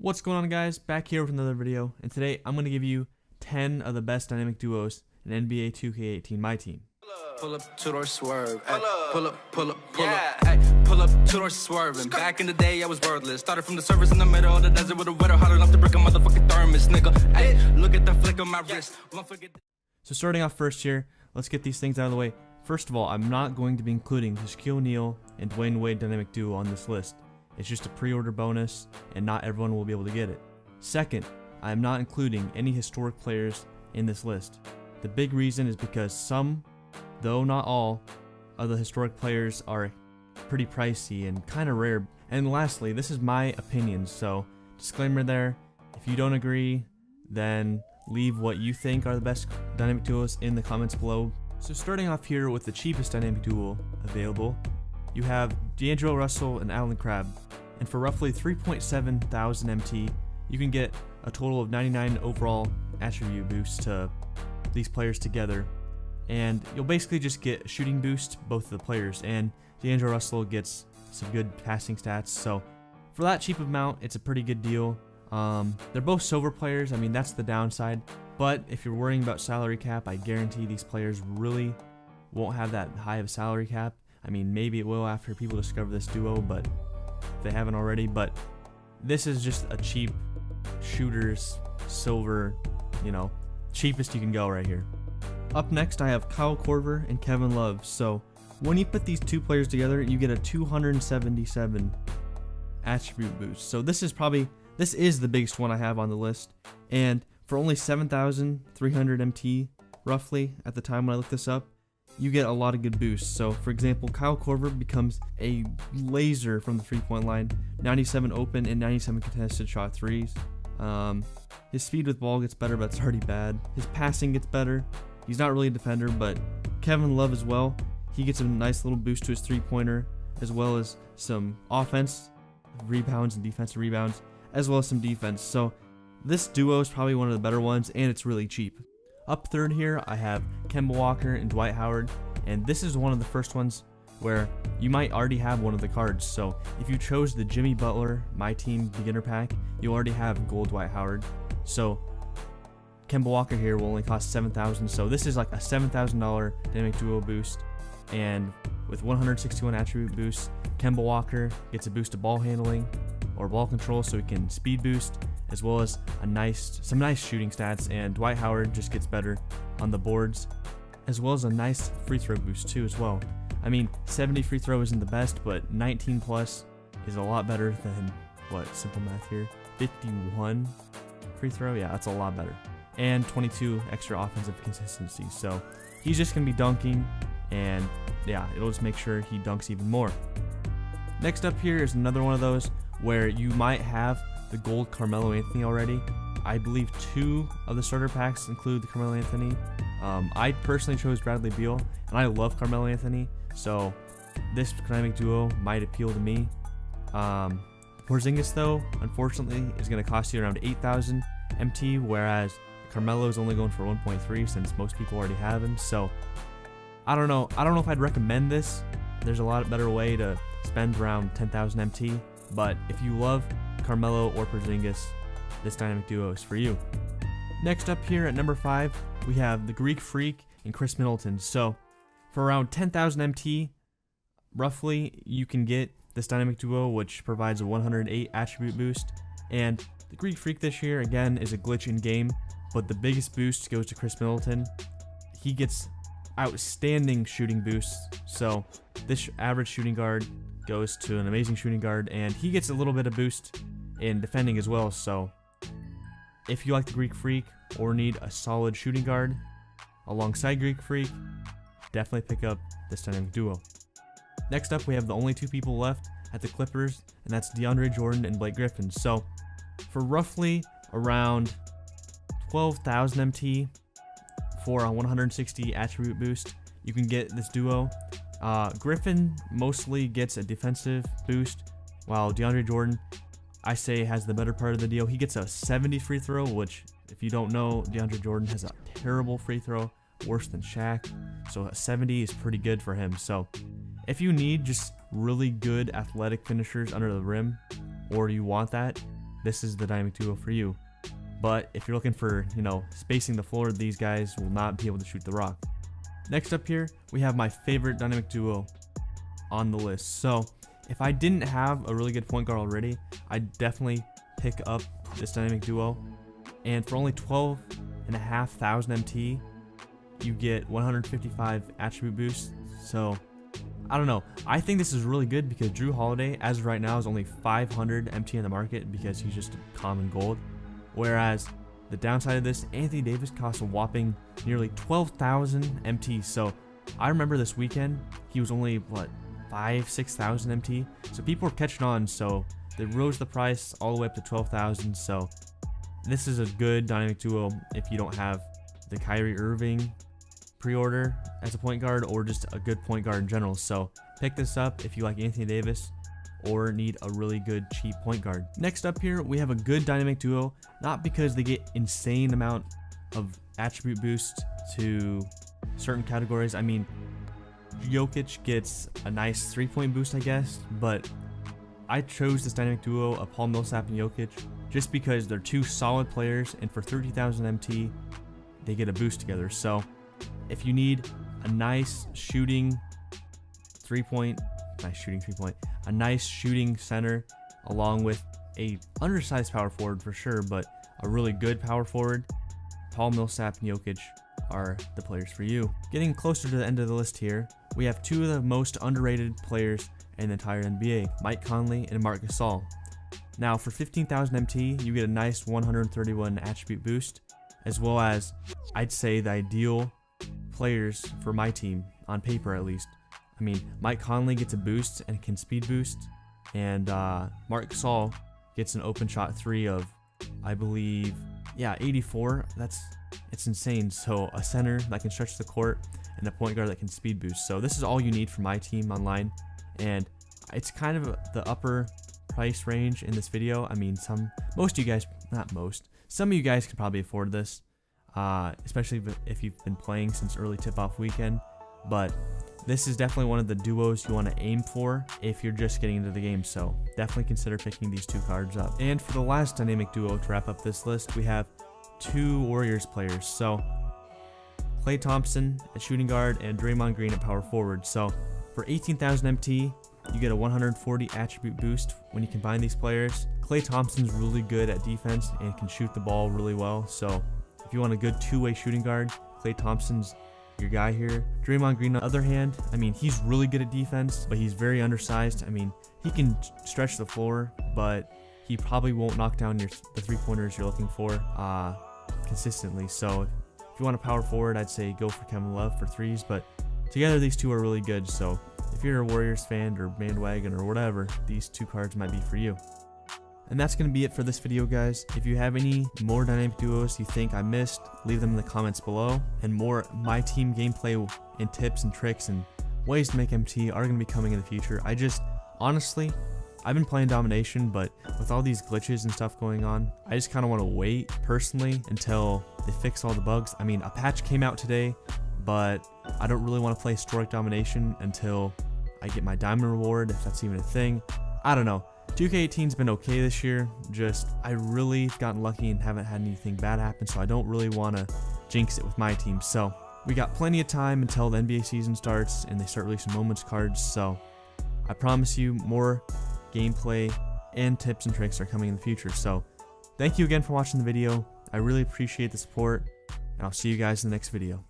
What's going on, guys? Back here with another video, and today I'm going to give you 10 of the best dynamic duos in NBA 2K18 My Team. Pull up, two-door swerve. Ay, pull up, Yeah. Ay, pull up, two-door swerving. Back in the day, I was wordless. Started from the surface in the middle of the desert with a weather hot enough to break a motherfucking thermos, nigga. Ay, look at the flick of my wrist. Won't forget. So starting off first here, let's get these things out of the way. First of all, I'm not going to be including the Shaquille O'Neal and Dwayne Wade dynamic duo on this list. It's just a pre-order bonus, and not everyone will be able to get it. Second, I am not including any historic players in this list. The big reason is because some, though not all, of the historic players are pretty pricey and kind of rare. And lastly, this is my opinion, so disclaimer there. If you don't agree, then leave what you think are the best dynamic duos in the comments below. So starting off here with the cheapest dynamic duo available, you have Deangelo Russell and Alan Crabbe, and for roughly 3.7 thousand MT, you can get a total of 99 overall attribute boosts to these players together, and you'll basically just get a shooting boost both of the players, and Deangelo Russell gets some good passing stats. So for that cheap amount, it's a pretty good deal. They're both silver players. I mean, that's the downside, but if you're worrying about salary cap, I guarantee these players really won't have that high of a salary cap. I mean, maybe it will after people discover this duo, but if they haven't already. But this is just a cheap shooters silver, cheapest you can go right here. Up next, I have Kyle Korver and Kevin Love. So when you put these two players together, you get a 277 attribute boost. So this is the biggest one I have on the list, and for only 7,300 MT roughly at the time when I looked this up, you get a lot of good boosts. So for example, Kyle Korver becomes a laser from the 3-point line, 97 open and 97 contested shot threes. His speed with ball gets better, but it's already bad. His passing gets better. He's not really a defender, but Kevin Love as well. He gets a nice little boost to his 3-pointer, as well as some offense, rebounds and defensive rebounds, as well as some defense. So this duo is probably one of the better ones, and it's really cheap. Up third here, I have Kemba Walker and Dwight Howard, and this is one of the first ones where you might already have one of the cards. So if you chose the Jimmy Butler My Team beginner pack, you already have gold Dwight Howard. So Kemba Walker here will only cost 7,000. So this is like a $7,000 dynamic duo boost, and with 161 attribute boosts, Kemba Walker gets a boost to ball handling or ball control, so he can speed boost, as well as some nice shooting stats, and Dwight Howard just gets better on the boards, as well as a nice free throw boost too as well. I mean, 70 free throw isn't the best, but 19 plus is a lot better than, simple math here, 51 free throw. Yeah, that's a lot better. And 22 extra offensive consistency. So he's just going to be dunking, and yeah, it'll just make sure he dunks even more. Next up here is another one of those where you might have the gold Carmelo Anthony already. I believe 2 of the starter packs include the Carmelo Anthony. I personally chose Bradley Beal, and I love Carmelo Anthony, so this dynamic duo might appeal to me. Porzingis, though, unfortunately, is going to cost you around 8,000 MT, whereas Carmelo is only going for 1.3 since most people already have him. So I don't know if I'd recommend this. There's a lot better way to spend around 10,000 MT, but if you love Carmelo or Porzingis, this dynamic duo is for you. Next up here at number 5, we have the Greek Freak and Chris Middleton. So for around 10,000 MT, roughly, you can get this dynamic duo, which provides a 108 attribute boost. And the Greek Freak this year, again, is a glitch in game, but the biggest boost goes to Chris Middleton. He gets outstanding shooting boosts. So this average shooting guard goes to an amazing shooting guard, and he gets a little bit of boost in defending as well. So if you like the Greek Freak or need a solid shooting guard alongside Greek Freak, definitely pick up this dynamic duo. Next up, we have the only 2 people left at the Clippers, and that's DeAndre Jordan and Blake Griffin. So for roughly around 12,000 MT for a 160 attribute boost, you can get this duo. Griffin mostly gets a defensive boost, while DeAndre Jordan, I say, has the better part of the deal. He gets a 70 free throw, which, if you don't know, DeAndre Jordan has a terrible free throw, worse than Shaq. So a 70 is pretty good for him. So if you need just really good athletic finishers under the rim, or you want that, this is the dynamic duo for you. But if you're looking for, spacing the floor, these guys will not be able to shoot the rock. Next up here, we have my favorite dynamic duo on the list. So if I didn't have a really good point guard already, I'd definitely pick up this dynamic duo. And for only 12,500 MT, you get 155 attribute boosts. So I don't know. I think this is really good because Jrue Holiday, as of right now, is only 500 MT in the market because he's just a common gold. Whereas the downside of this, Anthony Davis costs a whopping nearly 12,000 MT. So I remember this weekend, he was only, 5,000-6,000 MT. So people were catching on. So they rose the price all the way up to 12,000. So this is a good dynamic duo if you don't have the Kyrie Irving pre-order as a point guard or just a good point guard in general. So pick this up if you like Anthony Davis or need a really good cheap point guard. Next up here, we have a good dynamic duo, not because they get insane amount of attribute boost to certain categories. I mean, Jokic gets a nice 3-point boost, I guess, but I chose this dynamic duo of Paul Millsap and Jokic just because they're two solid players, and for 30,000 MT, they get a boost together. So if you need a nice shooting three-point, a nice shooting center along with a undersized power forward for sure, but a really good power forward, Paul Millsap and Jokic are the players for you. Getting closer to the end of the list here, we have two of the most underrated players in the entire NBA, Mike Conley and Marc Gasol. Now for 15,000 MT, you get a nice 131 attribute boost, as well as, I'd say, the ideal players for my team, on paper at least. I mean, Mike Conley gets a boost and can speed boost, and Marc Gasol gets an open shot 3 of, I believe, 84. It's insane. So a center that can stretch the court and a point guard that can speed boost. So this is all you need for my team online, and it's kind of the upper price range in this video. I mean, some of you guys can probably afford this, especially if you've been playing since early tip-off weekend. But this is definitely one of the duos you want to aim for if you're just getting into the game, so definitely consider picking these two cards up. And for the last dynamic duo to wrap up this list, we have two Warriors players. So Klay Thompson at shooting guard and Draymond Green at power forward. So for 18,000 MT, you get a 140 attribute boost when you combine these players. Klay Thompson's really good at defense and can shoot the ball really well. So if you want a good two-way shooting guard, Klay Thompson's your guy here. Draymond Green, on the other hand, I mean, he's really good at defense, but he's very undersized. I mean, he can stretch the floor, but he probably won't knock down the three-pointers you're looking for consistently. So if you want a power forward, I'd say go for Kevin Love for threes, but together these two are really good. So if you're a Warriors fan or bandwagon or whatever, these two cards might be for you. And that's going to be it for this video, guys. If you have any more dynamic duos you think I missed, leave them in the comments below. And more my team gameplay and tips and tricks and ways to make MT are going to be coming in the future. Honestly, I've been playing domination, but with all these glitches and stuff going on, I just kind of want to wait personally until they fix all the bugs. I mean, a patch came out today, but I don't really want to play historic domination until I get my diamond reward, if that's even a thing. I don't know. 2K18's been okay this year, I really gotten lucky and haven't had anything bad happen, so I don't really want to jinx it with my team. So we got plenty of time until the NBA season starts and they start releasing moments cards, so I promise you more gameplay and tips and tricks are coming in the future. So thank you again for watching the video. I really appreciate the support, and I'll see you guys in the next video.